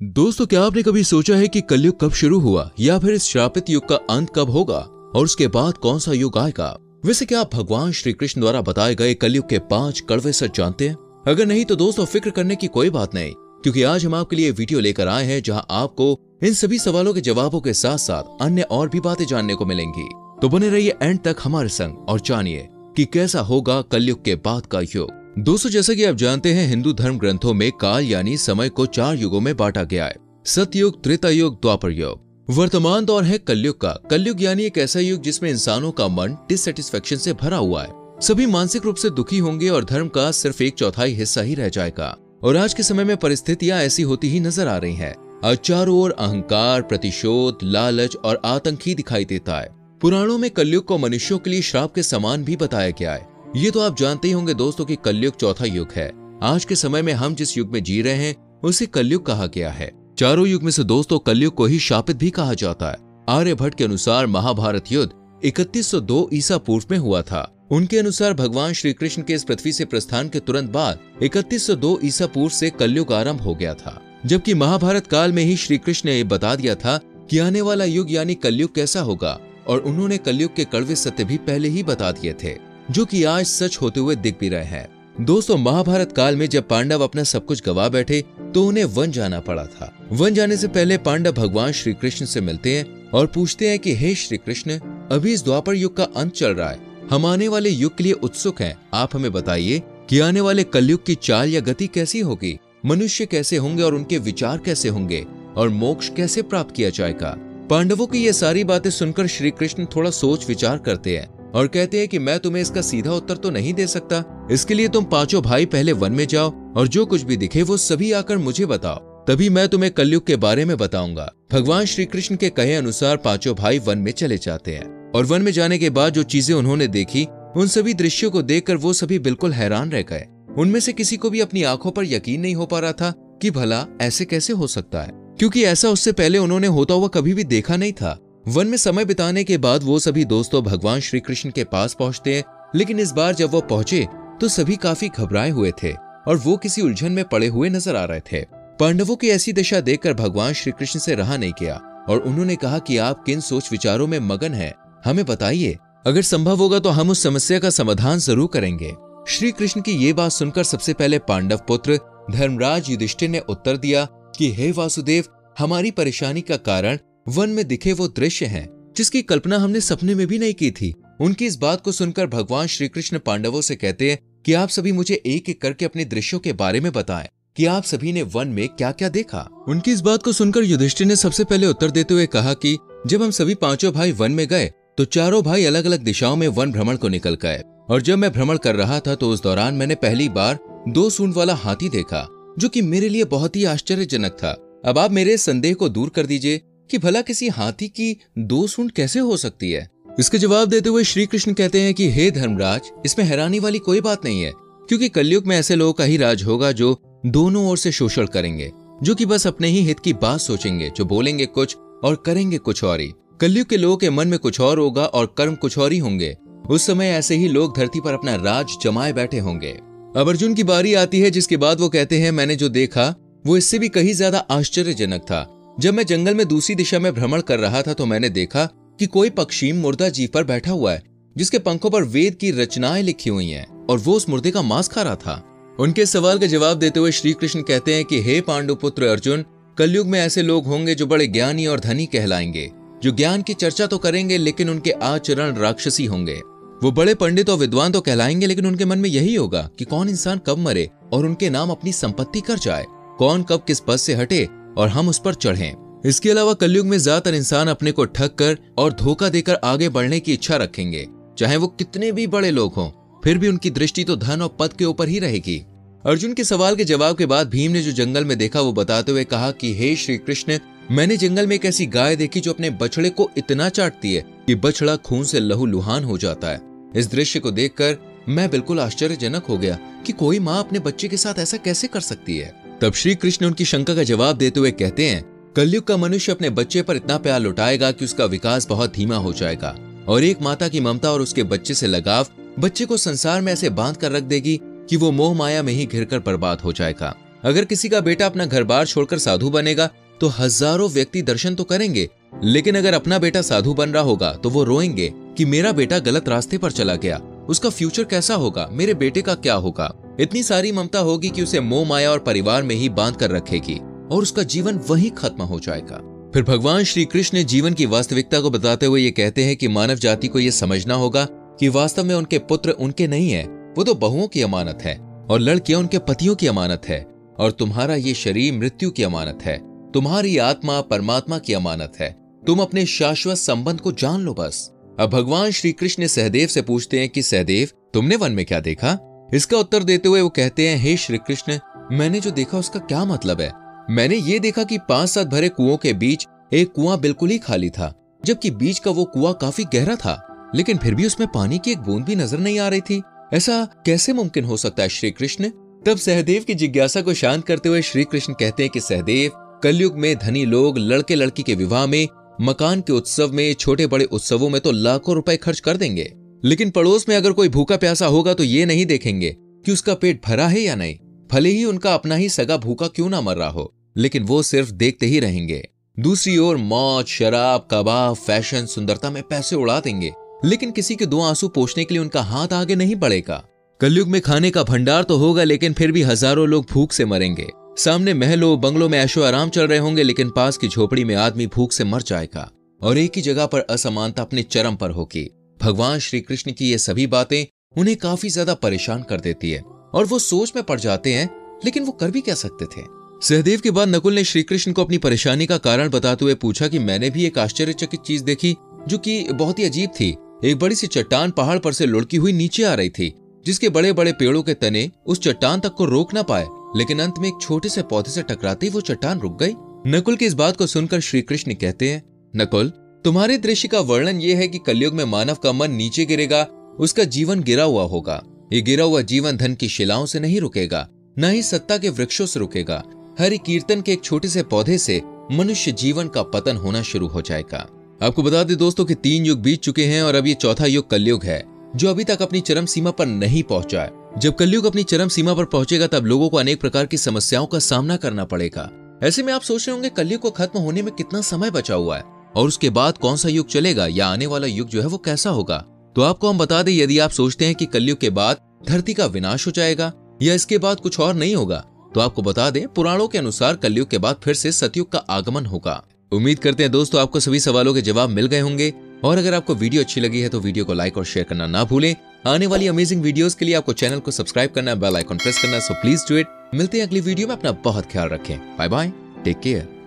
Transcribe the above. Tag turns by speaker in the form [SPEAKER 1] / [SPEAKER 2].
[SPEAKER 1] दोस्तों, क्या आपने कभी सोचा है कि कलयुग कब शुरू हुआ या फिर इस श्रापित युग का अंत कब होगा और उसके बाद कौन सा युग आएगा? वैसे क्या आप भगवान श्री कृष्ण द्वारा बताए गए कलयुग के 5 कड़वे सच जानते हैं? अगर नहीं तो दोस्तों फिक्र करने की कोई बात नहीं, क्योंकि आज हम आपके लिए वीडियो लेकर आए हैं जहां आपको इन सभी सवालों के जवाबों के साथ साथ अन्य और भी बातें जानने को मिलेंगी। तो बने रहिए एंड तक हमारे संग और जानिए कि कैसा होगा कलयुग के बाद का युग। दोस्तों, जैसा कि आप जानते हैं, हिंदू धर्म ग्रंथों में काल यानी समय को 4 युगों में बांटा गया है। सतयुग, त्रेता युग, द्वापर युग। वर्तमान दौर है कलयुग का। कलयुग यानी एक ऐसा युग जिसमें इंसानों का मन डिससेटिस्फेक्शन से भरा हुआ है। सभी मानसिक रूप से दुखी होंगे और धर्म का सिर्फ 1/4 हिस्सा ही रह जाएगा। और आज के समय में परिस्थितियां ऐसी होती ही नजर आ रही हैं। आज चारों ओर अहंकार, प्रतिशोध, लालच और आतंक ही दिखाई देता है। पुराणों में कलयुग को मनुष्यों के लिए श्राप के समान भी बताया गया है। ये तो आप जानते ही होंगे दोस्तों कि कलयुग चौथा युग है। आज के समय में हम जिस युग में जी रहे हैं उसे कलयुग कहा गया है। चारों युग में से दोस्तों कलयुग को ही शापित भी कहा जाता है। आर्यभट्ट के अनुसार महाभारत युद्ध 3102 ईसा पूर्व में हुआ था। उनके अनुसार भगवान श्री कृष्ण के इस पृथ्वी से प्रस्थान के तुरंत बाद 3102 ईसा पूर्व से कलयुग आरंभ हो गया था। जबकि महाभारत काल में ही श्री कृष्ण ने बता दिया था कि आने वाला युग यानी कलयुग कैसा होगा, और उन्होंने कलयुग के कड़वे सत्य भी पहले ही बता दिए थे, जो कि आज सच होते हुए दिख भी रहे हैं। दोस्तों, महाभारत काल में जब पांडव अपना सब कुछ गवा बैठे तो उन्हें वन जाना पड़ा था। वन जाने से पहले पांडव भगवान श्री कृष्ण से मिलते हैं और पूछते हैं कि हे श्री कृष्ण, अभी इस द्वापर युग का अंत चल रहा है, हम आने वाले युग के लिए उत्सुक हैं। आप हमें बताइए कि आने वाले कलयुग की चाल या गति कैसी होगी, मनुष्य कैसे होंगे और उनके विचार कैसे होंगे, और मोक्ष कैसे प्राप्त किया जाएगा। पांडवों की ये सारी बातें सुनकर श्री कृष्ण थोड़ा सोच विचार करते हैं और कहते हैं कि मैं तुम्हें इसका सीधा उत्तर तो नहीं दे सकता। इसके लिए तुम पांचों भाई पहले वन में जाओ और जो कुछ भी दिखे वो सभी आकर मुझे बताओ, तभी मैं तुम्हें कलयुग के बारे में बताऊंगा। भगवान श्री कृष्ण के कहे अनुसार पांचों भाई वन में चले जाते हैं और वन में जाने के बाद जो चीजें उन्होंने देखी, उन सभी दृश्यों को देखकर वो सभी बिल्कुल हैरान रह गए। उनमें से किसी को भी अपनी आंखों पर यकीन नहीं हो पा रहा था कि भला ऐसे कैसे हो सकता है, क्योंकि ऐसा उससे पहले उन्होंने होता हुआ कभी भी देखा नहीं था। वन में समय बिताने के बाद वो सभी दोस्तों भगवान श्री कृष्ण के पास पहुंचते हैं, लेकिन इस बार जब वो पहुंचे तो सभी काफी घबराए हुए थे और वो किसी उलझन में पड़े हुए नजर आ रहे थे। पांडवों की ऐसी दशा देखकर भगवान श्री कृष्ण से रहा नहीं गया और उन्होंने कहा कि आप किन सोच विचारों में मगन हैं, हमें बताइए, अगर संभव होगा तो हम उस समस्या का समाधान जरूर करेंगे। श्री कृष्ण की ये बात सुनकर सबसे पहले पांडव पुत्र धर्मराज युधिष्ठिर ने उत्तर दिया कि हे वासुदेव, हमारी परेशानी का कारण वन में दिखे वो दृश्य हैं जिसकी कल्पना हमने सपने में भी नहीं की थी। उनकी इस बात को सुनकर भगवान श्री कृष्ण पांडवों से कहते हैं कि आप सभी मुझे एक एक करके अपने दृश्यों के बारे में बताएं कि आप सभी ने वन में क्या क्या देखा। उनकी इस बात को सुनकर युधिष्ठिर ने सबसे पहले उत्तर देते हुए कहा कि जब हम सभी पांचों भाई वन में गए तो चारों भाई अलग अलग दिशाओं में वन भ्रमण को निकल गए, और जब मैं भ्रमण कर रहा था तो उस दौरान मैंने पहली बार 2 सूंड वाला हाथी देखा, जो कि मेरे लिए बहुत ही आश्चर्यजनक था। अब आप मेरे संदेह को दूर कर दीजिए कि भला किसी हाथी की 2 सूंड कैसे हो सकती है। इसका जवाब देते हुए श्री कृष्ण कहते हैं कि हे धर्मराज, इसमें हैरानी वाली कोई बात नहीं है, क्योंकि कलयुग में ऐसे लोगों का ही राज होगा जो दोनों ओर से शोषण करेंगे, जो कि बस अपने ही हित की बात सोचेंगे, जो बोलेंगे कुछ और करेंगे कुछ और ही। कलयुग के लोगों के मन में कुछ और होगा और कर्म कुछ और ही होंगे। उस समय ऐसे ही लोग धरती पर अपना राज जमाए बैठे होंगे। अब अर्जुन की बारी आती है, जिसके बाद वो कहते हैं मैंने जो देखा वो इससे भी कहीं ज्यादा आश्चर्यजनक था। जब मैं जंगल में दूसरी दिशा में भ्रमण कर रहा था तो मैंने देखा कि कोई पक्षी मुर्दा जीव पर बैठा हुआ है, जिसके पंखों पर वेद की रचनाएं लिखी हुई हैं, और वो उस मुर्दे का मांस खा रहा था। उनके सवाल का जवाब देते हुए श्री कृष्ण कहते हैं कि हे पांडुपुत्र अर्जुन, कलयुग में ऐसे लोग होंगे जो बड़े ज्ञानी और धनी कहलाएंगे, जो ज्ञान की चर्चा तो करेंगे लेकिन उनके आचरण राक्षसी होंगे। वो बड़े पंडित और विद्वान तो कहलाएंगे, लेकिन उनके मन में यही होगा कि कौन इंसान कब मरे और उनके नाम अपनी संपत्ति कर जाए, कौन कब किस पद से हटे और हम उस पर चढ़ें। इसके अलावा कलयुग में ज्यादातर इंसान अपने को ठग कर और धोखा देकर आगे बढ़ने की इच्छा रखेंगे, चाहे वो कितने भी बड़े लोग हों, फिर भी उनकी दृष्टि तो धन और पद के ऊपर ही रहेगी। अर्जुन के सवाल के जवाब के बाद भीम ने जो जंगल में देखा वो बताते हुए कहा कि हे श्री कृष्ण, मैंने जंगल में एक ऐसी गाय देखी जो अपने बछड़े को इतना चाटती है कि बछड़ा खून से लहूलुहान हो जाता है। इस दृश्य को देखकर मैं बिल्कुल आश्चर्यजनक हो गया कि कोई माँ अपने बच्चे के साथ ऐसा कैसे कर सकती है। तब श्री कृष्ण उनकी शंका का जवाब देते हुए कहते हैं, कलयुग का मनुष्य अपने बच्चे पर इतना प्यार लुटाएगा कि उसका विकास बहुत धीमा हो जाएगा, और एक माता की ममता और उसके बच्चे से लगाव बच्चे को संसार में ऐसे बांध कर रख देगी कि वो मोह माया में ही घिरकर बर्बाद हो जाएगा। अगर किसी का बेटा अपना घर बार छोड़कर साधु बनेगा तो हजारों व्यक्ति दर्शन तो करेंगे, लेकिन अगर अपना बेटा साधु बन रहा होगा तो वो रोएंगे कि मेरा बेटा गलत रास्ते पर चला गया, उसका फ्यूचर कैसा होगा, मेरे बेटे का क्या होगा। इतनी सारी ममता होगी कि उसे मोह माया और परिवार में ही बांध कर रखेगी और उसका जीवन वहीं खत्म हो जाएगा। फिर भगवान श्री कृष्ण ने जीवन की वास्तविकता को बताते हुए ये कहते हैं कि मानव जाति को यह समझना होगा कि वास्तव में उनके पुत्र उनके नहीं है, वो तो बहुओं की अमानत है और लड़कियां उनके पतियों की अमानत है, और तुम्हारा ये शरीर मृत्यु की अमानत है, तुम्हारी आत्मा परमात्मा की अमानत है। तुम अपने शाश्वत संबंध को जान लो बस। अब भगवान श्री कृष्ण सहदेव से पूछते हैं कि सहदेव, तुमने वन में क्या देखा? इसका उत्तर देते हुए वो कहते हैं, हे श्री कृष्ण, मैंने जो देखा उसका क्या मतलब है? मैंने ये देखा कि 5-7 भरे कुओं के बीच एक कुआं बिल्कुल ही खाली था, जबकि बीच का वो कुआं काफी गहरा था, लेकिन फिर भी उसमें पानी की एक बूंद भी नजर नहीं आ रही थी। ऐसा कैसे मुमकिन हो सकता है श्री कृष्ण? तब सहदेव की जिज्ञासा को शांत करते हुए श्री कृष्ण कहते हैं कि सहदेव, कलयुग में धनी लोग लड़के लड़की के विवाह में, मकान के उत्सव में, छोटे बड़े उत्सवों में तो लाखों रुपए खर्च कर देंगे, लेकिन पड़ोस में अगर कोई भूखा प्यासा होगा तो ये नहीं देखेंगे कि उसका पेट भरा है या नहीं, भले ही उनका अपना ही सगा भूखा क्यों ना मर रहा हो, लेकिन वो सिर्फ देखते ही रहेंगे। दूसरी ओर मौज, शराब, कबाब, फैशन, सुंदरता में पैसे उड़ा देंगे, लेकिन किसी के 2 आंसू पोंछने के लिए उनका हाथ आगे नहीं बढ़ेगा। कलयुग में खाने का भंडार तो होगा, लेकिन फिर भी हजारों लोग भूख से मरेंगे। सामने महलों बंगलों में ऐशो आराम चल रहे होंगे, लेकिन पास की झोपड़ी में आदमी भूख से मर जाएगा और एक ही जगह पर असमानता अपने चरम पर होगी। भगवान श्री कृष्ण की ये सभी बातें उन्हें काफी ज्यादा परेशान कर देती है और वो सोच में पड़ जाते हैं, लेकिन वो कर भी क्या सकते थे। सहदेव के बाद नकुल ने श्री कृष्ण को अपनी परेशानी का कारण बताते हुए पूछा कि मैंने भी एक आश्चर्यचकित चीज देखी जो कि बहुत ही अजीब थी। एक बड़ी सी चट्टान पहाड़ पर से लुढ़की हुई नीचे आ रही थी, जिसके बड़े बड़े पेड़ों के तने उस चट्टान तक को रोक ना पाए, लेकिन अंत में एक छोटे से पौधे से टकराते ही वो चट्टान रुक गई। नकुल की इस बात को सुनकर श्री कृष्ण कहते हैं, नकुल, तुम्हारे दृश्य का वर्णन ये है कि कलयुग में मानव का मन नीचे गिरेगा, उसका जीवन गिरा हुआ होगा। ये गिरा हुआ जीवन धन की शिलाओं से नहीं रुकेगा, न ही सत्ता के वृक्षों से रुकेगा। हरि कीर्तन के एक छोटे से पौधे से मनुष्य जीवन का पतन होना शुरू हो जाएगा। आपको बता दें दोस्तों कि 3 युग बीत चुके हैं और अब ये चौथा युग कलयुग है, जो अभी तक अपनी चरम सीमा पर नहीं पहुंचा है। जब कलयुग अपनी चरम सीमा पर पहुंचेगा तब लोगों को अनेक प्रकार की समस्याओं का सामना करना पड़ेगा। ऐसे में आप सोच रहे होंगे कलयुग को खत्म होने में कितना समय बचा हुआ है और उसके बाद कौन सा युग चलेगा या आने वाला युग जो है वो कैसा होगा। तो आपको हम बता दें, यदि आप सोचते हैं कि कलयुग के बाद धरती का विनाश हो जाएगा या इसके बाद कुछ और नहीं होगा, तो आपको बता दें, पुराणों के अनुसार कलयुग के बाद फिर से सतयुग का आगमन होगा। उम्मीद करते हैं दोस्तों आपको सभी सवालों के जवाब मिल गए होंगे, और अगर आपको वीडियो अच्छी लगी है तो वीडियो को लाइक और शेयर करना ना भूलें। आने वाली अमेजिंग वीडियोस के लिए आपको चैनल को सब्सक्राइब करना, बेल आइकन प्रेस करना, सो प्लीज डू इट। मिलते हैं अगली वीडियो में, अपना बहुत ख्याल रखें। Bye bye, take care.